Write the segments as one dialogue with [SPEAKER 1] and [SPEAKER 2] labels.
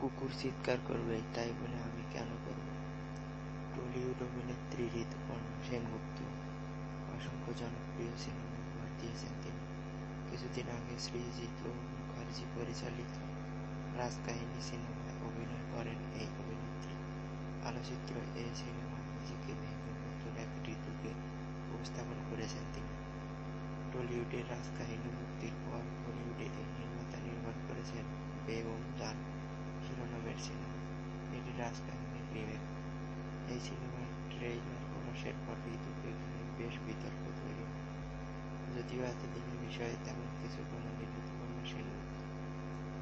[SPEAKER 1] কুকুর চিৎকার করবে, তাই বলে আমি কেন করব? টলিউড অভিনেত্রী ঋতুপর্ণা সেনগুপ্ত অসংখ্য জনপ্রিয় সিনেমা উপহার দিয়েছেন তিনি। কিছুদিন আগে সৃজিত মুখার্জি পরিচালিত রাজকাহিনী সিনেমায় অভিনয় করেন এই অভিনেত্রী। আলোচিত এই সিনেমায় নিজেকে ভেঙে নতুন এক ঋতুকে উপস্থাপন করেছেন তিনি। টলিউডের রাজকাহিনী মুক্তির পর বলিউডের এই নির্মাতা নির্মাণ করেছেন বেগম জান শিরোনামের সিনেমা। এটি রাজকাহিনীর রিমেক। এই সিনেমার ট্রেইলার প্রকাশের পর ঋতুকে ঘিরে বেশ বিতর্ক তৈরি হয়। যদিও এতদিনের বিষয়ে তেমন কিছু বলেনি ঋতুপর্ণা সেনগুপ্ত।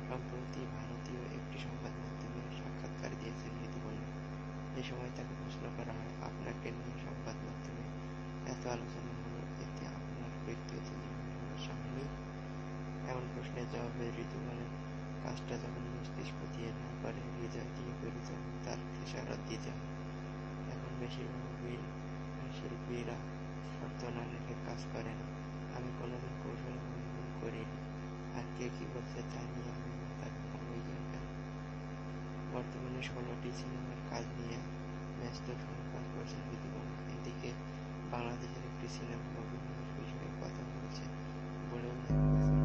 [SPEAKER 1] সম্প্রতি ভারতীয় একটি সংবাদ মাধ্যমে সাক্ষাৎকার দিয়েছেন ঋতুপর্ণা। এ সময় তাকে প্রশ্ন করা হয়, আপনাকে নিয়ে সংবাদ মাধ্যমে এত আলোচনা হলো, এতে আপনার ব্যক্তিগত জীবনে সমস্যা হয়নি? এমন প্রশ্নের জবাবে ঋতু বলেন, কাজটা যখন মস্তিষ্ক দিয়ে না করে হৃদয় দিয়ে করি তখন তার খেসারত দিতে হয়। এখন বেশিরভাগ শিল্পীরা শর্ত না রেখে কাজ করে না। আমি কোনোদিন কৌশল অবলম্বন করিনি, আর কে কি বলছে তা নিয়ে আমি মাথা ঘামাবই কেন? বর্তমানে 16টি সিনেমার কাজ নিয়ে ব্যস্ত সময়ে কাজ করছেন ঋতুপর্ণা। এদিকে বাংলাদেশের একটি সিনেমায় অভিনয়ের বিষয়ে কথা বলছেন বলেও জানা গেছে।